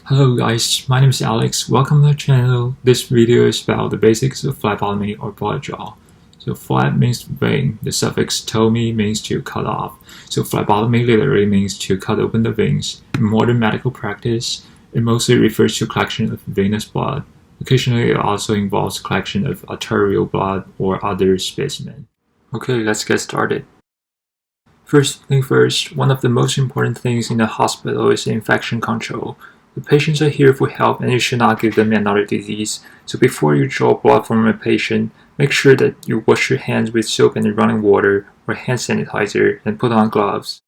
Hello guys, my name is Alex. Welcome to the channel. This video is about the basics of phlebotomy or blood draw. So phleb means vein. The suffix tomy means to cut off. So phlebotomy literally means to cut open the veins. In modern medical practice, it mostly refers to collection of venous blood. Occasionally it also involves collection of arterial blood or other specimen. Okay, let's get started. First thing first, one of the most important things in the hospital is infection control. The patients are here for help and you should not give them another disease. So before you draw blood from a patient, make sure that you wash your hands with soap and running water or hand sanitizer and put on gloves.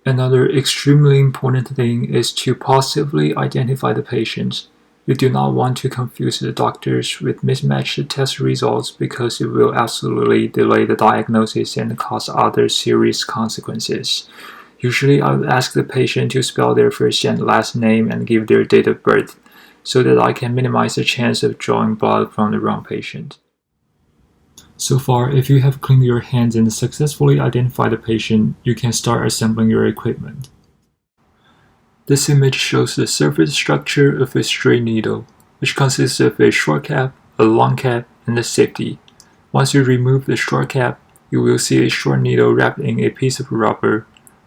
Another extremely important thing is to positively identify the patients. You do not want to confuse the doctors with mismatched test results because it will absolutely delay the diagnosis and cause other serious consequences. Usually I would ask the patient to spell their first and last name and give their date of birth so that I can minimize the chance of drawing blood from the wrong patient. So far, if you have cleaned your hands and successfully identified the patient, you can start assembling your equipment. This image shows the surface structure of a straight needle, which consists of a short cap, a long cap, and a safety. Once you remove the short cap, you will see a short needle wrapped in a piece of rubber.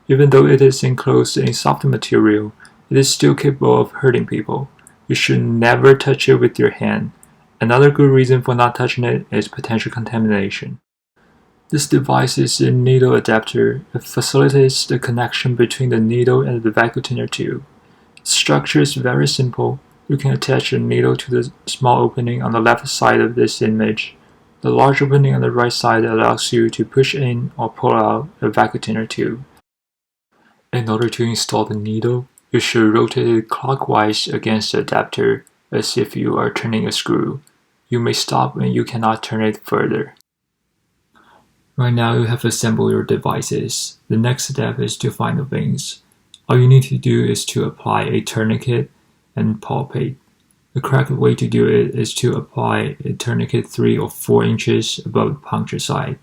Even though it is enclosed in soft material, it is still capable of hurting people. You should never touch it with your hand. Another good reason for not touching it is potential contamination. This device is a needle adapter. It facilitates the connection between the needle and the vacuum thinner tube. The structure is very simple. You can attach a needle to the small opening on the left side of this image. The large opening on the right side allows you to push in or pull out a vacuum thinner tube. In order to install the needle, you should rotate it clockwise against the adapter as if you are turning a screw. You may stop when you cannot turn it further. Right now you have assembled your devices. The next step is to find the veins. All you need to do is to apply a tourniquet and palpate. The correct way to do it is to apply a tourniquet 3 or 4 inches above the puncture site.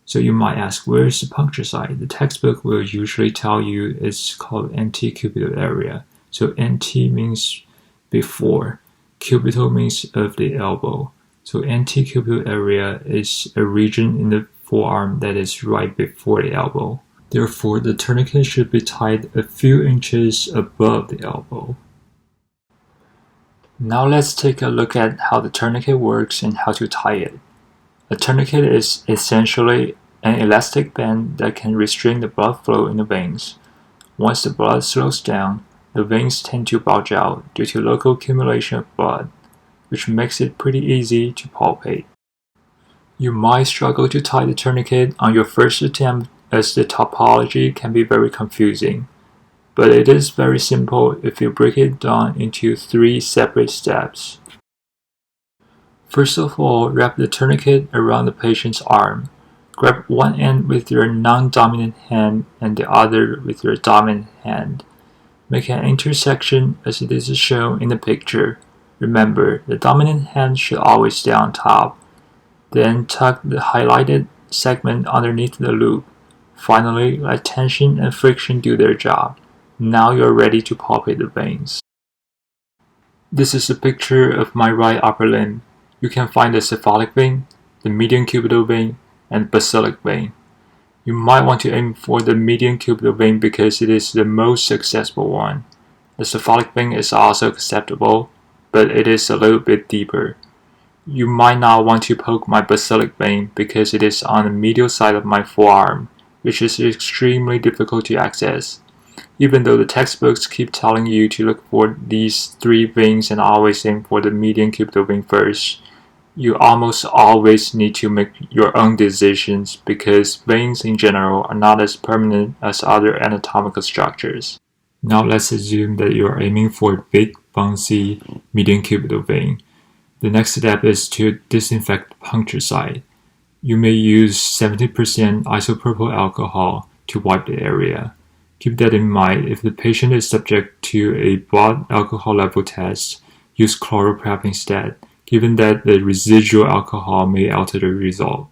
So you might ask, where is the puncture site? The textbook will usually tell you it's called antecubital area. So ante means before, cubital means of the elbow. So antecubital area is a region in the forearm that is right before the elbow. Therefore, the tourniquet should be tied a few inches above the elbow. Now let's take a look at how the tourniquet works and how to tie it. A tourniquet is essentially an elastic band that can restrain the blood flow in the veins. Once the blood slows down, the veins tend to bulge out due to local accumulation of blood, which makes it pretty easy to palpate. You might struggle to tie the tourniquet on your first attempt as the topology can be very confusing, but it is very simple if you break it down into 3 separate steps. First of all, wrap the tourniquet around the patient's arm. Grab one end with your non-dominant hand and the other with your dominant hand. Make an intersection as it is shown in the picture. Remember, the dominant hand should always stay on top. Then tuck the highlighted segment underneath the loop. Finally, let tension and friction do their job. Now you're ready to palpate the veins. This is a picture of my right upper limb. You can find the cephalic vein, the median cubital vein, and basilic vein. You might want to aim for the median cubital vein because it is the most successful one. The cephalic vein is also acceptable, but it is a little bit deeper. You might not want to poke my basilic vein because it is on the medial side of my forearm, which is extremely difficult to access. Even though the textbooks keep telling you to look for these 3 veins and always aim for the median cubital vein first, you almost always need to make your own decisions because veins in general are not as permanent as other anatomical structures. Now let's assume that you are aiming for a big, bouncy median cubital vein. The next step is to disinfect the puncture site. You may use 70% isopropyl alcohol to wipe the area. Keep that in mind. If the patient is subject to a blood alcohol level test, use chloroprep instead, given that the residual alcohol may alter the result.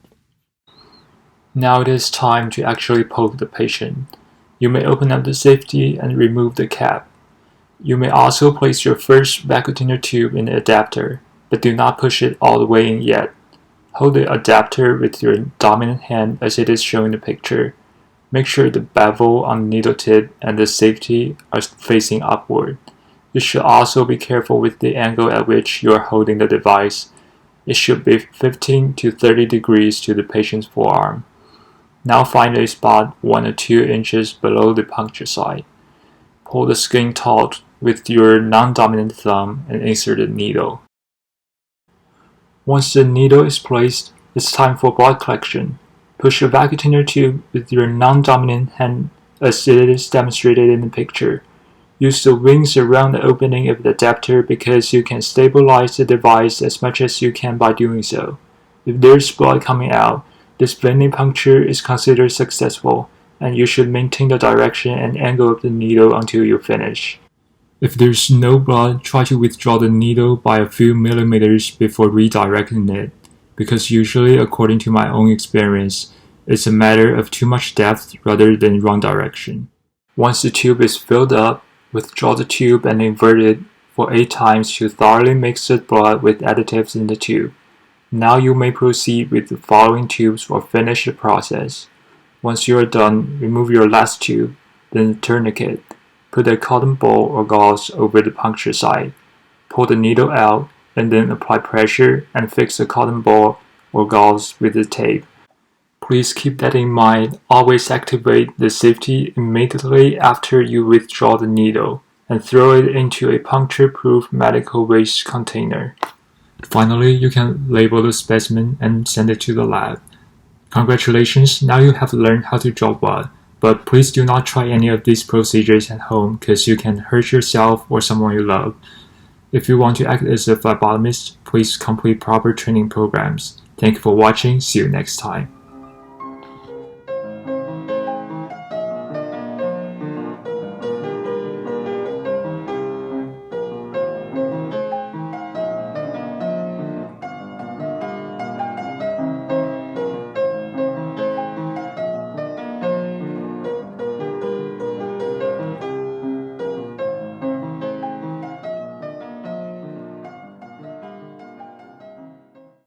Now it is time to actually poke the patient. You may open up the safety and remove the cap. You may also place your first vacuum cleaner tube in the adapter, but do not push it all the way in yet. Hold the adapter with your dominant hand as it is shown in the picture. Make sure the bevel on the needle tip and the safety are facing upward. You should also be careful with the angle at which you are holding the device. It should be 15 to 30 degrees to the patient's forearm. Now find a spot 1 or 2 inches below the puncture site. Pull the skin taut with your non-dominant thumb and insert the needle. Once the needle is placed, it's time for blood collection. Push your vacuum cleaner tube with your non-dominant hand as it is demonstrated in the picture. Use the wings around the opening of the adapter because you can stabilize the device as much as you can by doing so. If there's blood coming out, this vein puncture is considered successful, and you should maintain the direction and angle of the needle until you finish. If there's no blood, try to withdraw the needle by a few millimeters before redirecting it, because usually, according to my own experience, it's a matter of too much depth rather than wrong direction. Once the tube is filled up, withdraw the tube and invert it for 8 times to thoroughly mix the blood with additives in the tube. Now you may proceed with the following tubes or finish the process. Once you are done, remove your last tube, then the tourniquet. Put a cotton ball or gauze over the puncture site. Pull the needle out and then apply pressure and fix the cotton ball or gauze with the tape. Please keep that in mind. Always activate the safety immediately after you withdraw the needle and throw it into a puncture-proof medical waste container. Finally, you can label the specimen and send it to the lab. Congratulations, now you have learned how to draw blood, but please do not try any of these procedures at home because you can hurt yourself or someone you love. If you want to act as a phlebotomist, please complete proper training programs. Thank you for watching. See you next time.